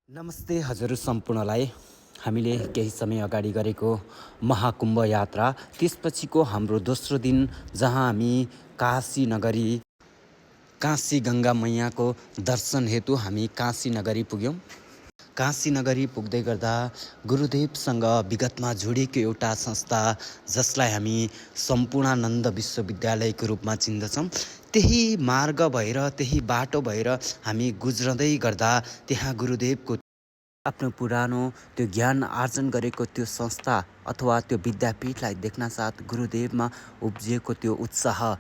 नमस्ते हजुर सम्पूर्णलाई। हामीले केही समय अगाडि गरेको महाकुम्भ यात्रा त्यसपछिको हाम्रो दोस्रो दिन, जहाँ हामी काशी नगरी काशी गङ्गा मैयाको दर्शन हेतु हामी काशी नगरी पुग्यौँ। काशी नगरी पुग्दै गर्दा गुरुदेवसँग विगतमा जोडिएको एउटा संस्था, जसलाई हामी सम्पूर्णानन्द विश्वविद्यालयको रूपमा चिन्दछौँ, त्यही मार्ग भएर, त्यही बाटो भएर हामी गुज्रदै गर्दा त्यहाँ गुरुदेवको आफ्नो पुरानो त्यो ज्ञान आर्जन गरेको त्यो संस्था अथवा त्यो विद्यापीठलाई देख्न साथ गुरुदेवमा उब्जिएको त्यो उत्साह,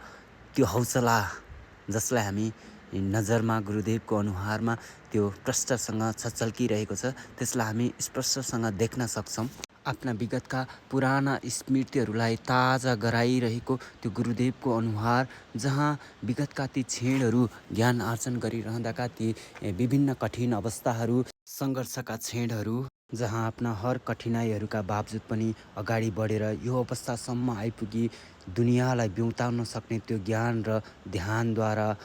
त्यो हौसला, जसलाई हामी नजरमा गुरुदेवको अनुहारमा त्यो प्रष्टसँग छचल्किरहेको छ, त्यसलाई हामी स्पष्टसँग देख्न सक्छौँ। आफ्ना विगतका पुराना स्मृतिहरूलाई ताजा गराइरहेको त्यो गुरुदेवको अनुहार, जहाँ विगतका ती क्षणहरू, ज्ञान आर्जन गरिरहँदाका ती विभिन्न कठिन अवस्थाहरू, सङ्घर्षका क्षणहरू, जहाँ आफ्ना हर कठिनाइहरूका बावजुद पनि अगाडि बढेर यो अवस्थासम्म आइपुगी दुनियाँलाई बिउताउन सक्ने त्यो ज्ञान र ध्यानद्वारा,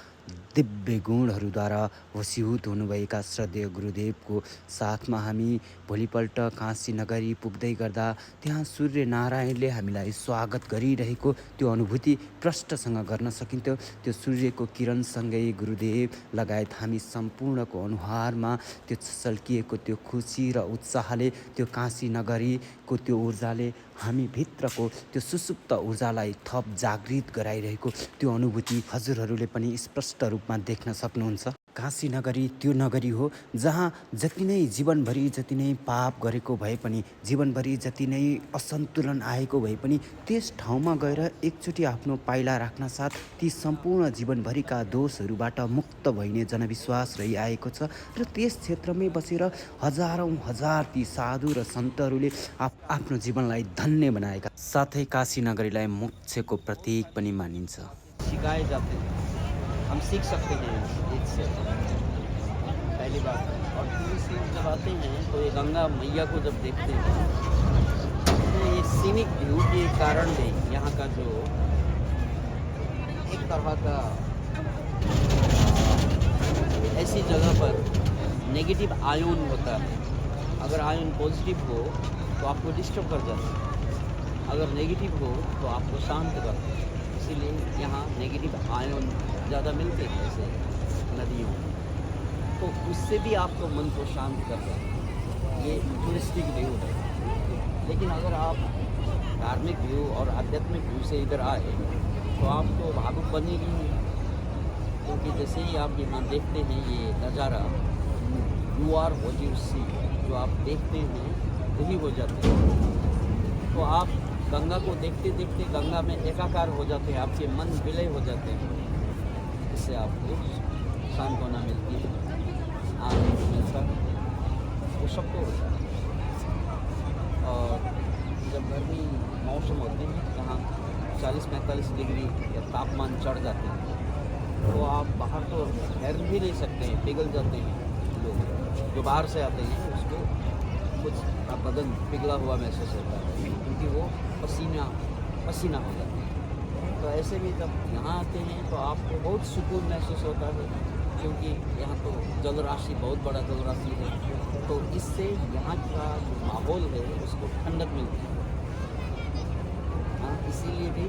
दिव्य गुणहरूद्वारा वशीभूत हुनुभएका श्रद्धेय गुरुदेवको साथमा हामी भोलिपल्ट काशी नगरी पुग्दै गर्दा त्यहाँ सूर्य नारायणले हामीलाई स्वागत गरिरहेको त्यो अनुभूति प्रष्टसँग गर्न सकिन्थ्यो। त्यो सूर्यको किरणसँगै गुरुदेव लगायत हामी सम्पूर्णको अनुहारमा त्यो छल्किएको त्यो खुसी र उत्साहले, त्यो काशी नगरीको त्यो ऊर्जाले हामी भित्रको त्यो सुसुप्त ऊर्जालाई थप जागृत गराइरहेको त्यो अनुभूति हजुरहरूले पनि स्पष्ट रूपमा देख्न सक्नुहुन्छ। काशी नगरी त्यो नगरी हो जहाँ जति नै जीवनभरि जति नै पाप गरेको भए पनि, जीवनभरि जति नै असन्तुलन आएको भए पनि, त्यस ठाउँमा गएर एकचोटि आफ्नो पाइला राख्न साथ ती सम्पूर्ण जीवनभरिका दोषहरूबाट मुक्त भइने जनविश्वास रहिआएको छ। र त्यस क्षेत्रमै बसेर हजारौँ हजार ती साधु र सन्तहरूले आफ्नो जीवनलाई धन्य बनाएका, साथै काशी नगरीलाई मोक्षको प्रतीक पनि मानिन्छ। सिखाए जाते हैं, हम सीख सकते हैं इससे, पहली बात। और दूसरी जब आते हैं तो ये गंगा मैया को जब देखते हैं तो ये सीनिक व्यू के कारण भी यहाँ का जो एक तरह का ऐसी जगह पर नेगेटिव आयन होता है, अगर आयन पॉजिटिव हो तो आपको डिस्टर्ब कर जाता है, अगर नेगेटिव हो तो आपको शांत करता है। इसीलिए यहाँ नेगेटिव आयन ज़्यादा मिलते हैं ऐसे नदियों में, तो उससे भी आपको मन को शांत करता है। ये टूरिस्टिक व्यू है। लेकिन अगर आप धार्मिक व्यू और आध्यात्मिक व्यू से इधर आए तो आपको भावुक बनेगी ही, क्योंकि जैसे ही आप यहाँ देखते हैं ये नज़ारा, you are what you see, जो आप देखते हैं वही हो जाते हैं। तो आप गंगा को देखते देखते गंगा में एकाकार हो जाते हैं, आपके मन विलय हो जाते हैं। इससे आपको सांत्वना मिलती है, आनंद मिलता है, वो सबको होता है। और जब गर्मी मौसम होते हैं जहाँ 40-45 डिग्री या तापमान चढ़ जाते हैं, तो आप बाहर तो ठहर भी नहीं सकते हैं, पिघल जाते हैं। लोग जो बाहर से आते हैं उसको कुछ बदन पिघला हुआ महसूस होता है, क्योंकि वो पसीना पसीना हो जाता है। तो ऐसे में जब यहाँ आते हैं तो आपको बहुत सुकून महसूस होता है, क्योंकि यहाँ तो जल राशि, बहुत बड़ा जल राशि है, तो इससे यहाँ का जो माहौल है उसको ठंडक मिलती है। हाँ, इसीलिए भी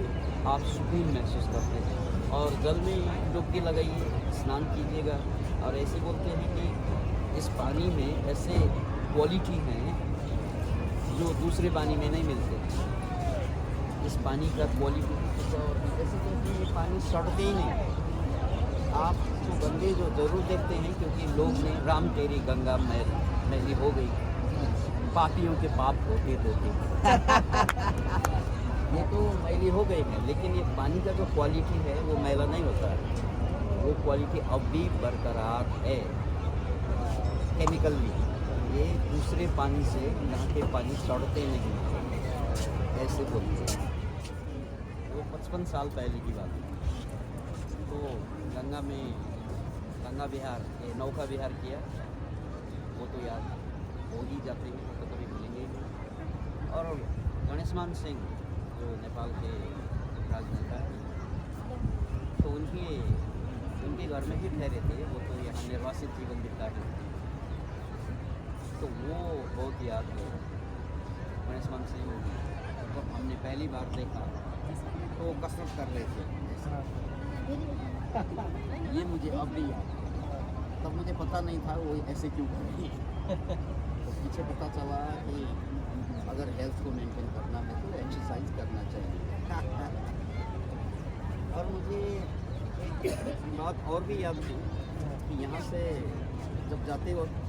आप सुकून महसूस करते हैं। और जल में डुबकी लगाइए, स्नान कीजिएगा। और ऐसे बोलते हैं कि इस पानी में ऐसे क्वालिटी हैं जो दूसरे पानी में नहीं मिलते। इस पानी का क्वालिटी तो ऐसे कहते हैं, ये पानी सड़ते ही नहीं। आप तो गंगे जो ज़रूर देखते हैं, क्योंकि लोग ने राम तेरी गंगा मैली हो गई, पापियों के पाप होते धोते ये तो मैली हो गई है, लेकिन ये पानी का जो क्वालिटी है वो मैला नहीं होता है। वो क्वालिटी अब भी बरकरार है केमिकली। ये दूसरे पानी से यहाँ के पानी सड़ते नहीं, ऐसे बोलते हैं। वो 55 साल पहले की बात है। तो गंगा में गंगा विहार, ये नौका विहार किया, वो तो याद हो ही जाते हैं, वो तो कभी भूलेंगे नहीं। और गणेशमान सिंह जो नेपाल के राजनेता हैं, तो उनके घर में भी ठहरे थे, वो तो यहाँ निर्वासित जीवन बिताए। तो वो बहुत याद है। गणेशवंत सिंह जब हमने पहली बार देखा तो वो कसरत कर रहे थे ऐसे। ये मुझे अब भी याद है। तब मुझे पता नहीं था वो ऐसे क्यों कर रही है। तो पीछे पता चला कि अगर हेल्थ को मेंटेन करना है तो एक्सरसाइज करना चाहिए। और मुझे एक बात और भी याद थी कि यहाँ से जब जाते वक्त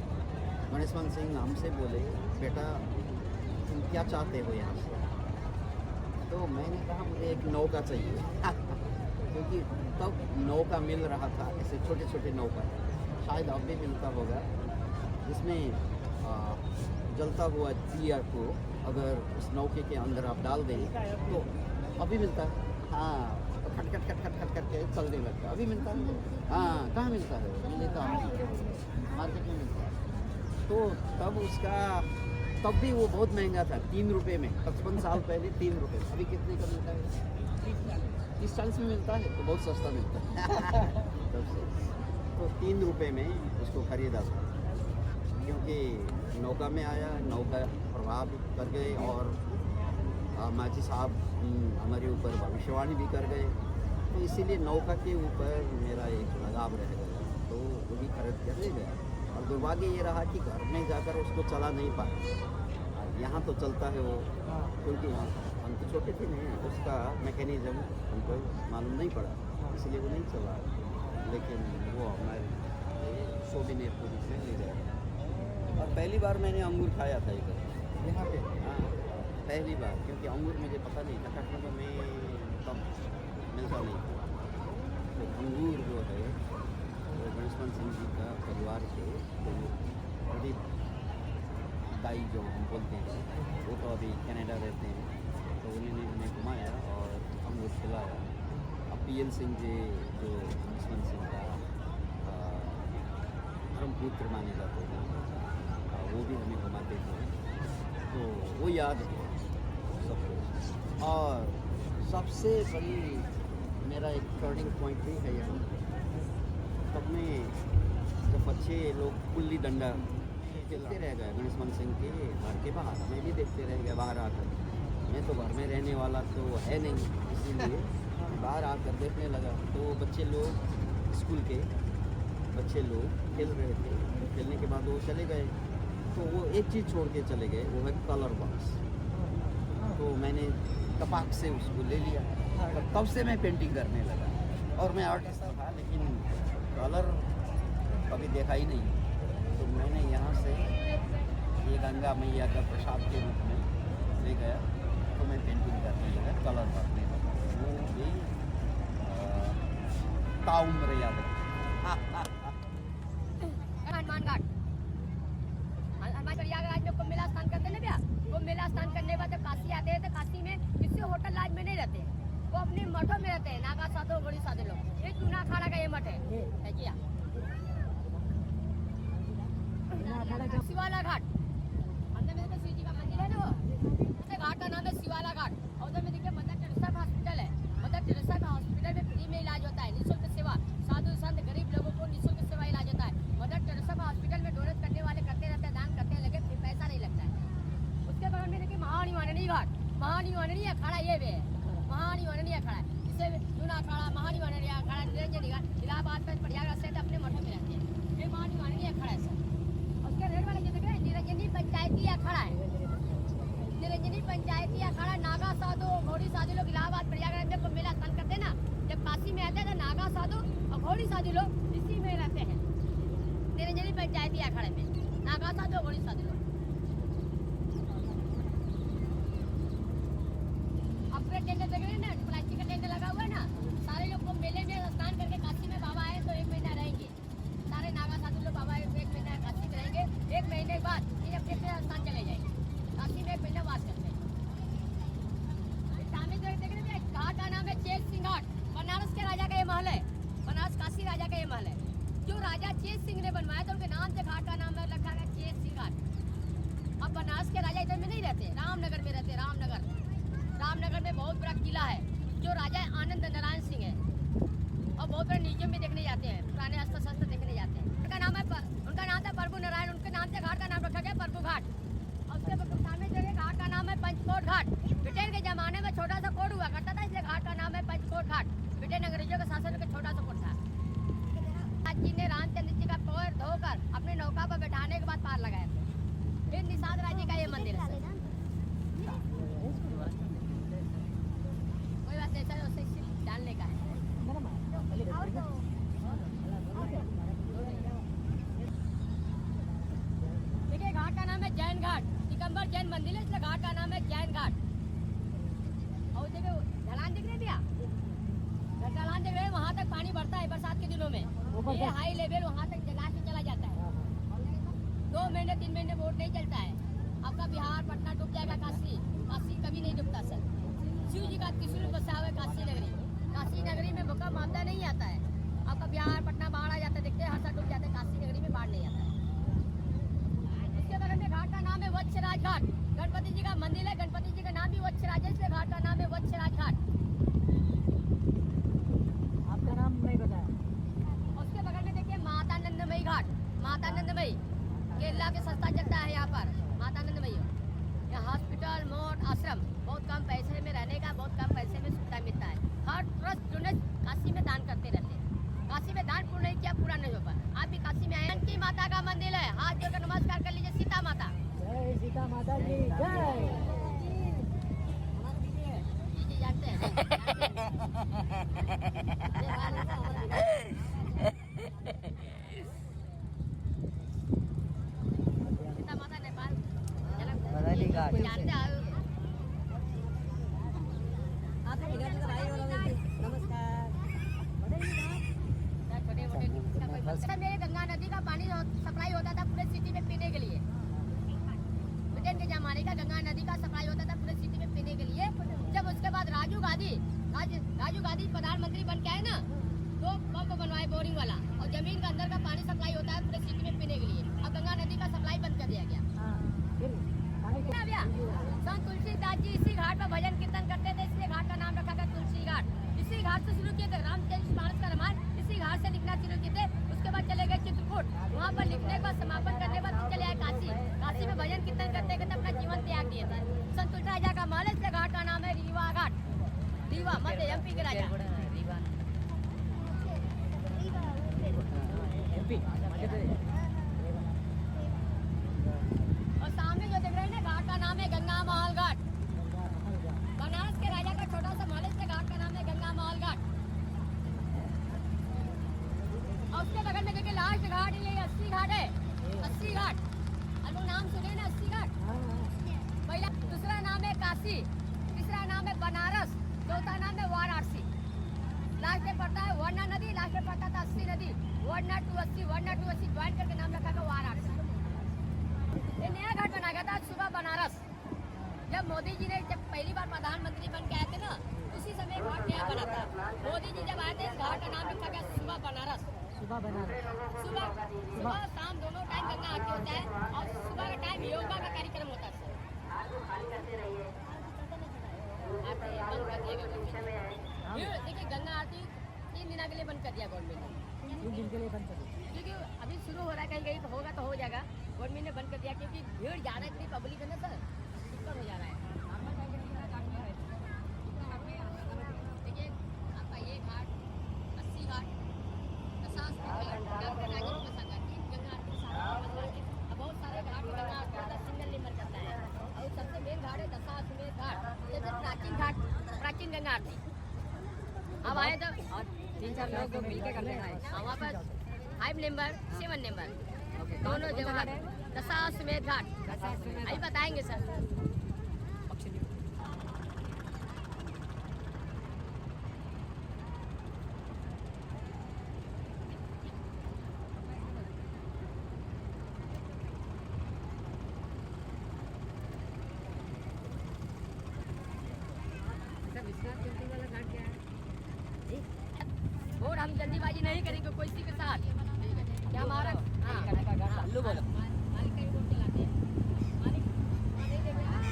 गणेशवंत सिंह हमसे बोले, बेटा तुम क्या चाहते हो यहाँ से? तो मैंने कहा मुझे एक नौका चाहिए। क्योंकि तब नौका मिल रहा था, ऐसे छोटे छोटे नौका, शायद अब भी मिलता होगा, जिसमें जलता हुआ दिया को अगर उस नौके के अंदर आप डाल दें तो अभी मिलता है। हाँ, तो खट खट खट खट खट करके चलने लगता, अभी मिलता है। हाँ, कहाँ मिलता है? मिले तो मार्केट में मिलता है। तो तब उसका, तब भी वो बहुत महंगा था, 3 रुपये में, 55 साल पहले 3 रुपये। अभी कितने का मिलता है? 30-40 में मिलता है, तो बहुत सस्ता मिलता है। तब से तो 3 रुपये में उसको खरीदा था। क्योंकि नौका में आया, नौका प्रभाव कर गए और माजी साहब हमारे ऊपर भविष्यवाणी भी कर गए। तो इसीलिए नौका के ऊपर मेरा एक लगाव रह गया, तो वो भी खरीद कर ले गया। और दुर्भाग्य ये रहा कि घर में जाकर उसको चला नहीं पाया। यहाँ तो चलता है वो, क्योंकि हम तो छोटे थे नहीं, उसका मैकेनिज़्म हमको मालूम नहीं पड़ा, इसलिए वो नहीं चला। लेकिन वो हमारे सोबिनेर को भी ले गया। और पहली बार मैंने अंगूर खाया था इधर यहाँ पे। हाँ, पहली बार, क्योंकि अंगूर मुझे पता नहीं था, काठमांडू में तब मिलता नहीं था। तो अंगूर जो है वो गणेशवंत सिंह जी का परिवार के, तो प्रदीप दाई जो हम बोलते हैं, वो तो अभी कनाडा रहते हैं, तो उन्होंने हमें घुमाया और अंगूर खिलाया। अब PL सिंह जी जो गणेशवंत सिंह का परम पुत्र माने जाते हैं, वो भी हमें घुमाते थे। तो वो याद है सब कुछ। और सबसे बड़ी मेरा एक टर्निंग पॉइंट भी है यहाँ। तब में जब बच्चे लोग गुल्ली डंडा देखते रह गए गणेशवंत सिंह के घर के बाहर, मैं भी देखते रह गया बाहर आकर। मैं तो घर में रहने वाला तो है नहीं, इसीलिए बाहर आकर देखने लगा। तो बच्चे लोग, स्कूल के बच्चे लोग खेल रहे थे। खेलने के बाद वो चले गए, तो वो एक चीज़ छोड़ के चले गए, वो है कलर बॉक्स। तो मैंने टपाक से उसको ले लिया और तब से मैं पेंटिंग करने लगा। और मैं आर्टिस्ट था, लेकिन कलर कभी देखा ही नहीं। तो मैंने यहाँ से ये गंगा मैया का प्रसाद के रूप में ले गया, तो मैं पेंटिंग करने लगा, कलर भरने लगा। वो भी ताउम्र याद है। हनुमान घाट हनुमान प्रयागराज में कुंभ मेला स्नान करते ना भैया। कुंभ मेला स्नान करने के बाद जब काशी आते हैं तो काशी में किसी होटल लाज में नहीं रहते, वो अपने मठों में रहते हैं। नागा साधु, बड़ी साधु लोग। ये चूना अखाड़ा का ये मठ है क्या? शिवाला घाट, अंदर में तो शिव जी का मंदिर है ना, वो घाट का नाम है शिवाला घाट। और उधर में देखिए मदर टेरेसा का हॉस्पिटल है। मदर टेरेसा का हॉस्पिटल में फ्री में इलाज होता है, निःशुल्क सेवा। साधु संत गरीब लोगों को निःशुल्क सेवा इलाज होता है। मदर टेरेसा का हॉस्पिटल में डोनेट करने वाले करते रहते हैं, दान करते हैं, लेकिन फिर पैसा नहीं लगता है। उसके बगल में देखिए महानिवारणी घाट, महानिवारणी अखाड़ा ये भी है, महानिवारणी अखाड़ा है। जिसे चूना अखाड़ा, महानिवारणी अखाड़ा, निरंजनी घाट, इलाहाबाद में प्रयागराज से अपने मठों में रहते हैं। ये महानिवारणी अखाड़ा है सर। उसके रेड वाले जगह निरंजनी पंचायती अखाड़ा है। निरंजनी पंचायती अखाड़ा नागा साधु, घोड़ी साधु लोग इलाहाबाद प्रयागराज में कुंभ मेला स्नान करते हैं ना, जब काशी में आते हैं तो नागा साधु और घोड़ी साधु लोग इसी में रहते हैं। निरंजनी पंचायती अखाड़े में नागा साधु और घोड़ी साधु लोग। अपने टेंट लगे हुए ना, प्लास्टिक का टेंट लगा हुआ है ना, सारे लोग कुंभ मेले में स्नान करके काशी में बाबा आए तो 1 महीना रहेंगे। सारे नागा साधु लोग बाबा 1 महीना काशी में रहेंगे। 1 महीने के बाद ये अपने स्थान चले जाएंगे। काशी में 1 महीना वास करते हैं। सामने जो देख रहे हैं घाट का नाम है चेत सिंह घाट। बनारस के राजा का ये महल है, बनारस काशी राजा का ये महल है। जो राजा चेत सिंह ने बनवाया तो उनके नाम से घाट का नाम रखा गया चेत सिंह घाट। अब बनारस के राजा इधर में नहीं रहते, रामनगर में रहते। रामनगर में बहुत बड़ा किला है, जो राजा आनंद नारायण सिंह है। और बहुत बड़े म्यूजियम में देखने जाते हैं, पुराने अस्त्र शस्त्र देखने जाते हैं। उनका नाम था प्रभु नारायण, उनके नाम से घाट का नाम रखा गया। घाट का नाम है जैन घाट, दिगंबर जैन मंदिर है, इसलिए घाट का नाम है जैन घाट। और देखो ढलान दिख रही है भैया, ढलान दिख रही है, वहाँ तक पानी बढ़ता है बरसात के दिनों में। ये हाई लेवल वहाँ तक जला के चला जाता है। 2 महीने 3 महीने बोट नहीं चलता है। आपका बिहार पटना डूब जाएगा, काशी काशी कभी नहीं डूबता सर। शिव जी का त्रिशूल बसा हुआ है काशी नगरी। काशी नगरी में भूकंप आपदा नहीं आता है। आपका बिहार पटना बाढ़ आ जाता है, देखते हैं हर साल डूब जाते हैं, काशी नगरी में बाढ़ नहीं आता है। इसके बगल में घाट का नाम है वत्सराज घाट, गणपति जी का मंदिर है, गणपति जी का नाम भी वत्सराज है, इसलिए घाट का नाम है वत्सराज घाट। आपका नाम नहीं बताया। उसके बगल में देखिए मातानंदमयी घाट, मातानंदमयी केरला के सस्ता चलता है यहाँ पर मातानंदमयी। यहाँ हॉस्पिटल मोट आश्रम बहुत कम पैसे में रहने का, बहुत कम पैसे में सुविधा मिलता है। हर ट्रस्ट जो काशी में दान करते रहते हैं। काशी में दान पूर्ण नहीं किया पूरा नहीं हो पाया। आप भी काशी में आए, की माता का मंदिर है, हाथ जोड़कर नमस्कार कर लीजिए। सीता माता, जय सीता माता की जय। जी जानते हैं, सीता माता नेपाल बदाली घाट। जानते हैं। नमस्कार। छोटे मोटे मेरे गंगा नदी का पानी सप्लाई होता था पूरे सिटी में पीने के लिए। ब्रिटेन के जमाने का गंगा नदी का सप्लाई होता था पूरे सिटी में पीने के लिए। जब उसके बाद राजीव गांधी प्रधानमंत्री बन के आए ना, तो पंप बनवाए बोरिंग वाला, और जमीन के अंदर का पानी सप्लाई होता है पूरे सिटी में पीने के लिए। अब गंगा नदी का सप्लाई बंद कर दिया गया। संत तुलसीदास जी इसी घाट पर भजन कीर्तन करते थे, इसलिए घाट का नाम रखा गया तुलसी घाट। इसी घाट से शुरू किए थे रामचरितमानस का रामायण, इसी घाट से लिखना शुरू किए थे। उसके बाद चले गए चित्रकूट, वहाँ पर लिखने के बाद समापन करने के बाद चले आए काशी। काशी में भजन कीर्तन करते करते अपना जीवन त्याग दिए थे। संत तुलसी राजा का महल, इसलिए घाट का नाम है रीवा घाट। रीवा मध्य एमपी के राजा। और सामने जो देख रहे हैं ना, घाट का नाम है गंगा महल घाट। बनारस के राजा का छोटा सा महल, इसलिए घाट का नाम है गंगा महल घाट। और उसके बगल में देखिए लास्ट घाट, ये 80 घाट है, 80 घाट। और लोग नाम सुने ना 80 घाट। पहला दूसरा नाम है काशी, तीसरा नाम है बनारस, चौथा नाम है वाराणसी। लास्ट में पड़ता है वर्णा नदी, लास्ट में पड़ता था 80 नदी। वर्णा टू 80 ज्वाइन करके नाम रखा था वाराणसी। ये नया घाट बना गया था सुबह बनारस। जब मोदी जी ने जब पहली बार प्रधानमंत्री बन के आए थे ना, उसी समय घाट नया बना था। मोदी जी जब आए थे, इस घाट का नाम रखा गया सुबह बनारस। सुबह शाम दोनों टाइम गंगा आरती होता है, और सुबह का टाइम योगा का कार्यक्रम होता है। देखिए गंगा आरती 3 दिन के लिए बंद कर दिया गवर्नमेंट ने। 3 दिन के लिए बंद कर दिया, क्योंकि अभी शुरू हो रहा है, कहीं कहीं होगा तो हो जाएगा। गवर्नमेंट ने बंद कर दिया क्योंकि भीड़ ज़्यादा इतनी पब्लिक है ना सर, दिक्कत हो जा रहा है। देखिए आपका ये घाट 80 घाट, दशास घाट, डॉक्टर राजेंद्र प्रसाद घाट, गंगा आरती सारा बहुत सारे घाट गंगा आरती का सिंगल नंबर करता है। और सबसे मेन घाट है दशाश्वमेध घाट, जैसे प्राचीन घाट, प्राचीन गंगा आरती। अब आए तो और 3-4 लोग मिलकर कर लेना है। वहाँ पर 5 नंबर 7 नंबर दोनों जगह दशाश्वमेध घाट अभी बताएंगे सर। और हम जल्दीबाजी नहीं करेंगे किसी के साथ। क्या हमारा लो बोलो। मालिक कहीं रोड चलाते हैं, मालिक नहीं देख रहे हैं।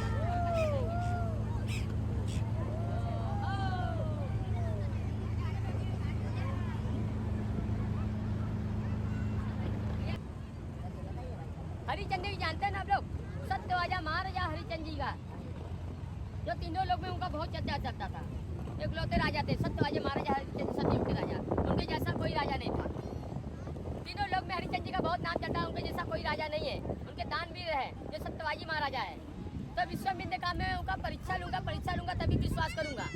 हरिचंद जी जानते हैं ना आप लोग, सत्यवाजा महाराजा हरिचंद जी का, जो तीनों लोग में उनका बहुत चर्चा चलता था। एकलौते राजा थे सत्यवाजी महाराजा हरिचंद, सतयुग के राजा। उनके जैसा कोई राजा नहीं था। तीनों लोग में हरिचंद जी का बहुत नाम चलता है, उनके जैसा कोई राजा नहीं है। उनके दानवीर है जो सत्यवाजी महाराजा है। तो विश्वामित्र का मैं उनका परीक्षा लूंगा तभी विश्वास करूंगा।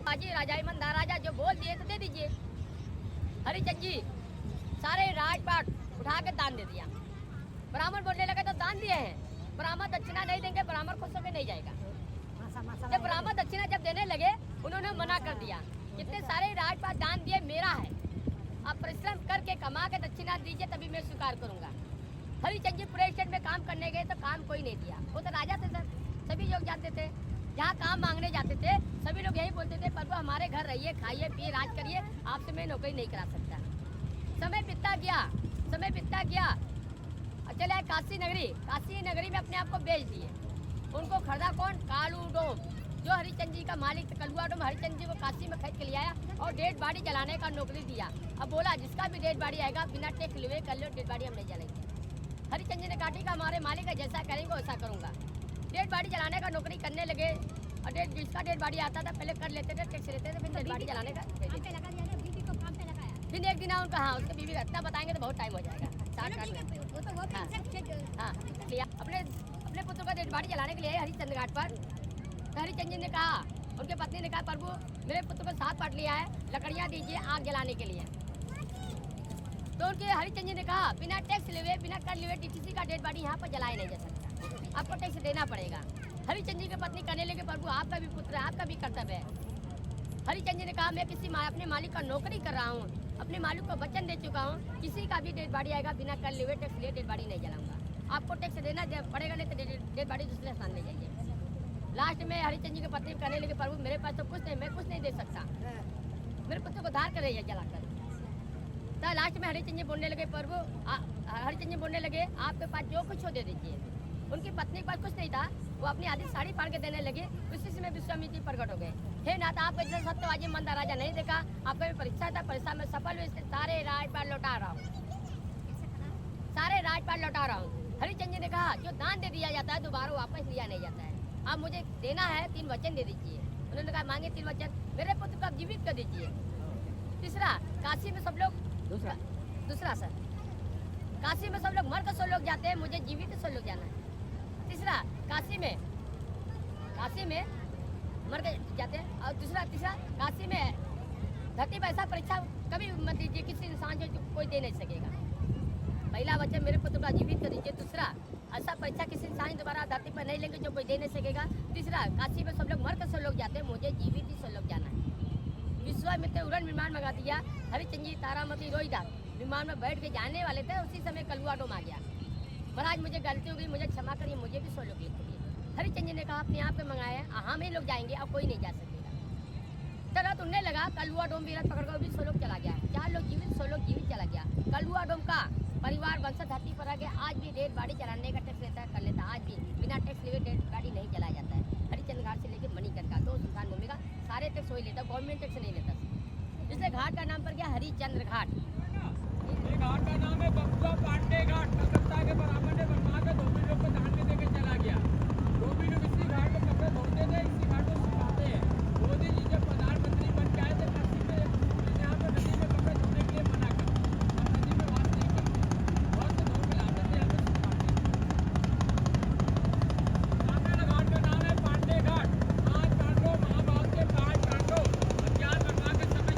बाजी राजा ईमानदार राजा जो बोल दिए तो दे दीजिए। हरिचंद जी सारे राजपाट उठा के दान दे दिया। ब्राह्मण बोलने लगा दिए हैं, ब्राह्मण दक्षिणा नहीं देंगे, ब्राह्मण खुश होकर नहीं जाएगा। जब ब्राह्मण दक्षिणा जब देने लगे उन्होंने मना कर दिया। जितने सारे राजपाट दान दिए मेरा है, आप परिश्रम करके कमा के दक्षिणा दीजिए तभी मैं स्वीकार करूंगा। हरिचंद जी पूरे स्टेट में काम करने गए तो काम कोई नहीं दिया। वो तो राजा थे सर, सभी लोग जानते थे। जहाँ काम मांगने जाते थे सभी लोग यही बोलते थे, प्रभु हमारे घर रहिए, खाइए पिए, राज करिए, आपसे मैं नौकरी नहीं करा सकता। समय बीतता गया, समय बीतता गया। चले आए काशी नगरी। काशी नगरी में अपने आप को बेच दिए। उनको खरीदा कौन? कालू डोम, जो हरिचंद जी का मालिक था। कलुआ डोम हरिचंद जी को काशी में खरीद के ले आया और डेड बॉडी जलाने का नौकरी दिया। अब बोला जिसका भी डेड बॉडी आएगा बिना टैक्स लिए कर लो, डेड बॉडी हम नहीं जलाएंगे। हरिचंद जी ने कहा ठीक है, हमारे मालिक है, जैसा करेंगे वैसा करूंगा। डेड बॉडी जलाने का नौकरी करने लगे और जिसका डेड बॉडी आता था पहले कर लेते थे, टैक्स लेते थे, फिर डेड बॉडी जलाने का फिर एक दिन उनका, हाँ उसके बीवी का इतना बताएंगे तो बहुत टाइम हो जाएगा। हाँ लिया अपने पुत्र का डेड बॉडी जलाने के लिए हरिचंद घाट पर। तो हरिचंद जी ने कहा, उनके पत्नी ने कहा प्रभु मेरे पुत्र को साथ पाट लिया है, लकड़ियाँ दीजिए आग जलाने के लिए। तो उनके हरिचंद जी ने कहा बिना टैक्स लिए बिना कर लिए टीटीसी का डेड बॉडी यहाँ पर जलाया नहीं जा सकता, आपको टैक्स देना पड़ेगा। हरिचंद जी की पत्नी करने लगे, प्रभु आपका भी पुत्र है, आपका भी कर्तव्य है। हरिचंद जी ने कहा मैं अपने मालिक का नौकरी कर रहा हूँ, अपने मालिक को वचन दे चुका हूँ, किसी का भी डेड बॉडी आएगा बिना कर लिए टैक्स लिए डेड बॉडी नहीं जलाऊंगा। आपको टैक्स देना पड़ेगा, नहीं तो डेड बॉडी दूसरे स्थान ले जाइए। लास्ट में हरिचंद जी की पत्नी करने लगे, प्रभु मेरे पास तो कुछ नहीं, मैं कुछ नहीं दे सकता, मेरे पुत्र को धार कर रही है जलाकर। तो लास्ट में हरिचंद जी बोलने लगे, प्रभु हरिचंद जी बोलने लगे आपके पास जो कुछ हो दे दीजिए। उनकी पत्नी के पास कुछ नहीं था, वो अपनी आधी साड़ी फाड़ के देने लगे। उसी समय विश्वामित्र प्रकट हो गए। हे नाथ, आपका इतना सत्यवादी मंदा राजा नहीं देखा, आपका भी परीक्षा था, परीक्षा में सफल हुए, सारे राजपाट लौटा रहा हूँ, सारे राजपाट लौटा रहा हूँ। हरिचंद जी ने कहा जो दान दे दिया जाता है दोबारा वापस लिया नहीं जाता है, आप मुझे देना है 3 वचन दे दीजिए। उन्होंने कहा मांगे 3 वचन, मेरे पुत्र को आप जीवित कर दीजिए। तीसरा, काशी में सब लोग दूसरा सर, काशी में सब लोग मर कर 100 लोग जाते हैं, मुझे जीवित 100 लोग जाना है। तीसरा, काशी में मर के जाते हैं। और तीसरा काशी में धरती पर ऐसा परीक्षा कभी मत दीजिए किसी इंसान जो कोई दे नहीं सकेगा। पहला वचन मेरे पुत्र को जीवित कर दीजिए। दूसरा, ऐसा परीक्षा किसी इंसान दोबारा धरती पर नहीं लेंगे जो कोई दे नहीं सकेगा। तीसरा, काशी में सब लोग मर कर 100 लोग जाते हैं, मुझे जीवित ही 100 लोग जाना है। विश्वामित्र उड़न विमान मंगा दिया। हरिचंद जी तारामती रोहिदास विमान में बैठ के जाने वाले थे, उसी समय कलुआ डोम आ गया। महाराज मुझे गलती हो गई, मुझे क्षमा करिए, मुझे भी 100 लोग लिखिए। हरिचंद जी ने कहा अपने आप पे मंगाया, हम ही लोग जाएंगे, अब कोई नहीं जा सकेगा। तरह उड़ने लगा, कलुआ डोम भी रथ पकड़ कर भी 100 लोग चला गया। 4 लोग जीवित, 100 लोग जीवित चला गया। कलुआ डोम का परिवार वंश धरती पर आ गया। आज भी डेड बॉडी चलाने का टैक्स लेता कर लेता, आज भी बिना टैक्स लिए डेड बॉडी नहीं चलाया जाता है। हरिचंद घाट से लेकर मणिकर्ण का 2 सुल्तान भूमि का सारे टैक्स वही लेता, गवर्नमेंट टैक्स नहीं लेता। इसलिए घाट का नाम पड़ गया हरिचंद्र घाट। ये घाट का नाम है बबुआ पांडे घाट। कलकत्ता के ब्राह्मण ने बनवा के धोबी लोग को दान में देकर चला गया। धोबी लोग इसी घाट में कपड़े धोते थे, इसी घाट को सुखाते हैं। मोदी जी जब प्रधानमंत्री बन के आए थे काशी में, यहाँ पर नदी में कपड़े धोने के लिए मना कर, अब नदी में बात नहीं करते, बहुत से धो के लाते थे, यहाँ पे सुखाते। घाट का नाम है पांडे घाट। 5 पांडवों महाभारत के 5 पांडव हथियार बनवा के समय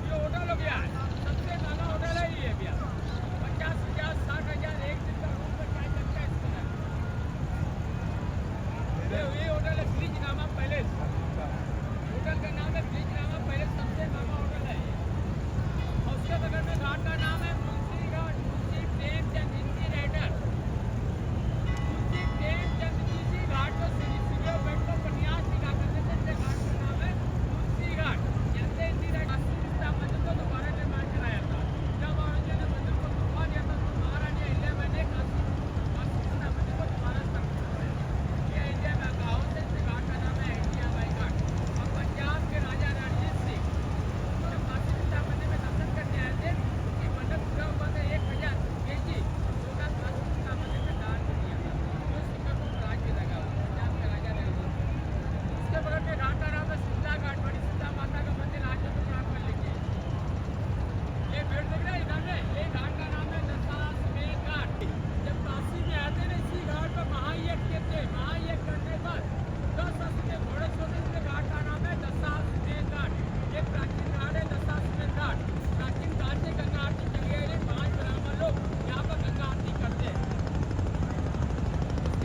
ये होटल हो गया है, सबसे महंगा होटल है ये भैया। 50,000 60,000 एक दिन का रूम पर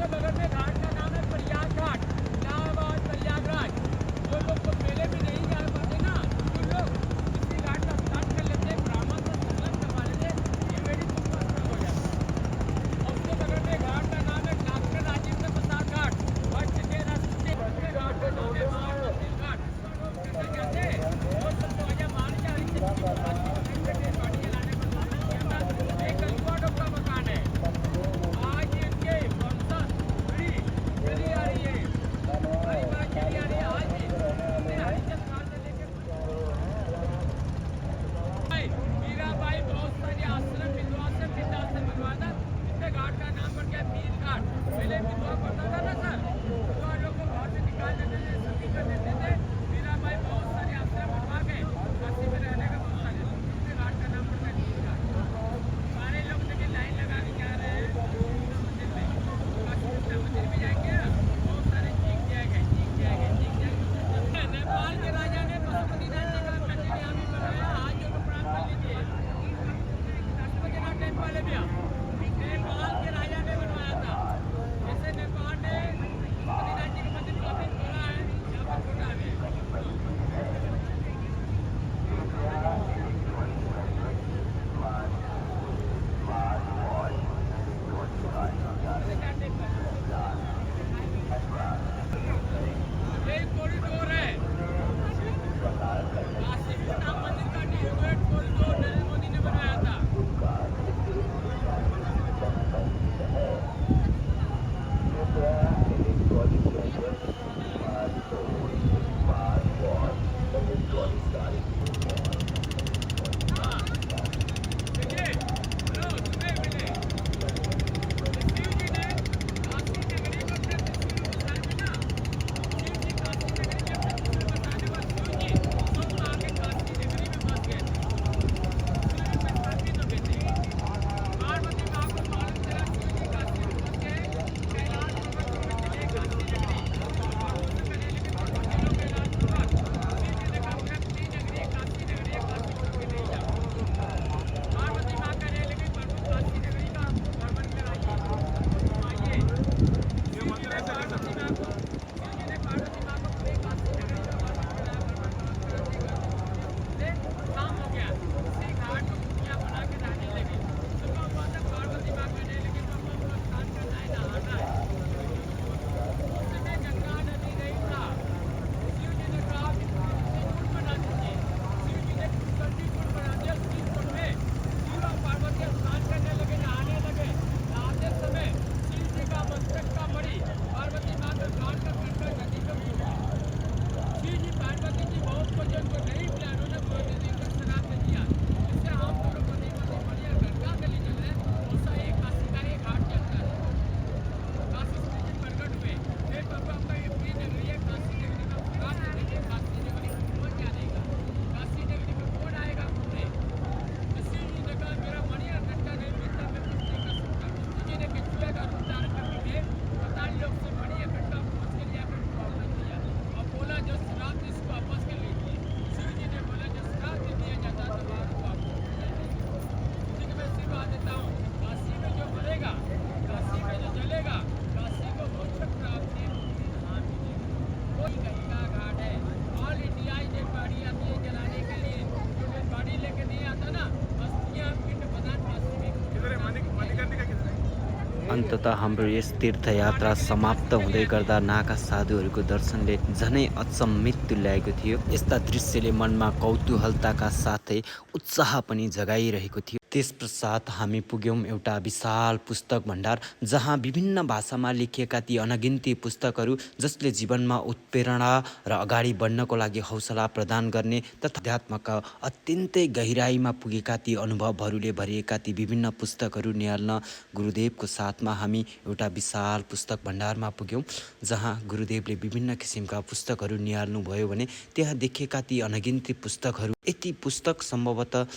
उसके बगल में घाट का नाम है प्रयाग घाट, इलाहाबाद प्रयागराज। जो लोग तो मेले भी नहीं जा पाते ना, जो लोग इसी घाट का स्नान कर लेते, ब्राह्मण से स्नान करवा लेते, ये मेरी तुमका स्नान हो जाता। और उसके बगल में घाट का नाम है डॉक्टर राजेंद्र प्रसाद घाट, और चले रास्ते उसके घाट का नाम है महामंदिर घाट। करने जाते और सब तो आजा मान जा रही थी गाड़ी चलाने पर मना किया था। एक कलुआ का मकान है, आज इनके वंशज पीढ़ी चली आ रही है, परिवार चली आ रही है। आज भी अपने हरिजन काल में लेके मीराबाई बहुत सारे आश्रम विधवाश्रम वृद्धाश्रम बनवाता। इससे घाट का नाम पड़ गया मीर घाट। पहले विधवा पड़ता था ना सर, विधवा लोग को घर से निकाल देते थे, सती कर देते थे। मीराबाई बहुत सारे आश्रम बनवा के काशी में रहने का व्यवस्था की। इससे घाट का नाम पड़ता है मीर घाट। सारे लोग लेके लाइन लगा के जा रहे हैं मंदिर में, काशी विश्वनाथ मंदिर में जाएंगे। बहुत सारे चीख जाएंगे, चीख जाएंगे, चीख जाएंगे। नेपाल के राजा ने पशुपतिनाथ जी का मंदिर यहाँ भी बनाया। आज जो लोग प्रणाम कर लीजिए। पशुपतिनाथ टेम्पल है भैया, नेपाल के राजा ने बनवाया था। जैसे नेपाल में पशुपतिनाथ जी का मंदिर काफी बड़ा है, यहाँ पर छोटा है। ये कॉरिडोर है, काशी विश्वनाथ मंदिर का डिवाइड कॉरिडोर नरेंद्र मोदी ने बनाया था। देखिए, हेलो, सुने मिले। शिव जी ने काशी नगरी को अपने त्रिशूल बसाए थे ना। शिव जी काशी नगरी में अपने त्रिशूल बसाने पर शिव जी सब आके काशी नगरी में बस गए थे। शिव जी में स्थापित हो गए थे। पार्वती माँ को मालूम चला शिव जी काशी में बस गए, कैलाश पर्वत में चले काशी नगरी। और उससे पहले लेकिन पार्वती लोग कैलाश पर्वत, शिव जी ने कहा मैं अपनी नगरी काशी नगरी काशी छोड़ के नहीं जाऊँ। पार्वती माँ करे लेकिन काशी नगरी का भ्रमण कराइए, घुमाइए। शिव जी ने पार्वती माँ को पूरे काशी नगरी का भ्रमण कराया, शाम हो गया, उसी घाट को कुटिया बना के रहने लगे। सुबह हुआ तक पार्वती माँ कहने लगी पापा को स्नान करना है, नहाना है। उस समय गंगा नदी नहीं था। शिव जी ने कहा कि पुष्करनी बना दीजिए। शिव जी ने पुष्करनी बना दिया। उसी कुंड में शिव और पार्वती स्नान करने लगे, नहाने लगे। नहाते समय शिव जी का मस्तक का मणि पार्वती माँ को घाट कर गंगा नदी में गिर गया। शिव जी पार्वती जी बहुत को जिनको नहीं मिला, उन्होंने नदी को शराब दे दिया। इससे हम दोनों पति पत्नी बढ़िया गंगा गली चल रहे, ऐसा ही काशी का एक घाट चलता है। काशी से जी प्रकट हुए, हे प्रभु आपका ये प्रिय नगरी है, काशी नगरी का पुकार दे दीजिए। काशी नगरी में कौन जानेगा, काशी नगरी में कौन आएगा घूमने। तो शिव जी ने कहा मेरा मणि और घंटा नहीं मिलता, मैं कुछ नहीं कर सकता। शिव जी ने कछुए का रूप धारण करके 45 लोग से मणि और घंटा पहुँच के लिया कर वापस दिया और बोला जो श्राप थी इसको वापस कर लीजिए। शिव जी ने बोला जो श्राप दे दिया जाता है तो वापस ठीक है, मैं आशीर्वाद देता हूँ। काशी में जो मरेगा, काशी में जो जलेगा, काशी को मोक्ष प्राप्ति मुक्ति धाम मिलेगी। कोई गंगा घाट है, ऑल इंडिया डेड बॉडी आती है जलाने के लिए। जो डेड बॉडी लेके नहीं आता ना, अस्थियाँ पिंड प्रदान काशी में। अन्ततः हाम्रो यस तीर्थयात्रा समाप्त हुँदै गर्दा नागा साधुहरूको दर्शनले झनै अचम्मित तुल्याएको थियो। यस्ता दृश्यले मनमा कौतूहलताका साथै उत्साह पनि जगाइरहेको थियो। त्यसपश्चात हामी पुग्यौँ एउटा विशाल पुस्तक भण्डार, जहाँ विभिन्न भाषामा लेखिएका ती अनगिन्ती पुस्तकहरू जसले जीवनमा उत्प्रेरणा र अगाडि बढ्नको लागि हौसला प्रदान गर्ने तथा अध्यात्मका अत्यन्तै गहिराईमा पुगेका ती अनुभवहरूले भरिएका ती विभिन्न पुस्तकहरू निहाल्न गुरुदेवको साथमा हामी एउटा विशाल पुस्तक भण्डारमा पुग्यौँ, जहाँ गुरुदेवले विभिन्न किसिमका पुस्तकहरू निहाल्नुभयो भने त्यहाँ देखिएका ती अनगिन्ती पुस्तकहरू, यति पुस्तक सम्भवतः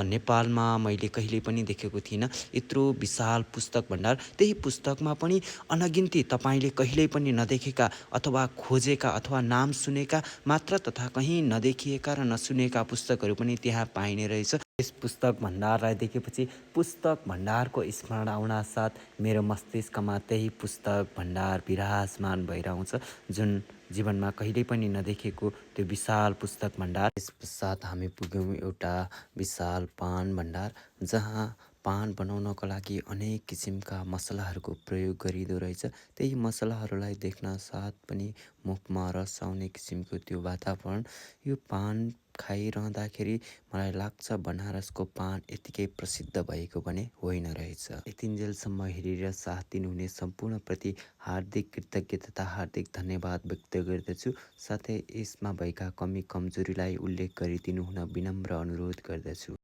नेपालमा मैले कहिले पनि देखेको थिइनँ। यत्रो विशाल पुस्तक भण्डार, त्यही पुस्तकमा पनि अनगिन्ती तपाईँले कहिल्यै पनि नदेखेका अथवा खोजेका अथवा नाम सुनेका मात्र तथा कहीँ नदेखिएका र नसुनेका पुस्तकहरू पनि त्यहाँ पाइने रहेछ। यस पुस्तक भण्डारलाई देखेपछि पुस्तक भण्डारको स्मरण आउनासाथ मेरो मस्तिष्कमा त्यही पुस्तक भण्डार विराजमान भएर आउँछ, जुन जीवनमा कहिल्यै पनि नदेखेको त्यो विशाल पुस्तक भण्डार। यस पश्चात हामी पुग्यौँ एउटा विशाल पान भण्डार, जहाँ पान बनाउनको लागि अनेक किसिमका मसलाहरूको प्रयोग गरिँदो रहेछ। त्यही मसलाहरूलाई देख्न साथ पनि मुखमा रस आउने किसिमको त्यो वातावरण। यो पान खाइरहँदाखेरि मलाई लाग्छ बनारसको पान यतिकै प्रसिद्ध भएको भने होइन रहेछ। यतिन्जेलसम्म हेरेर साथ दिनुहुने सम्पूर्णप्रति हार्दिक कृतज्ञता तथा हार्दिक धन्यवाद व्यक्त गर्दछु। साथै यसमा भएका कमी कमजोरीलाई उल्लेख गरिदिनु हुन विनम्र अनुरोध गर्दछु।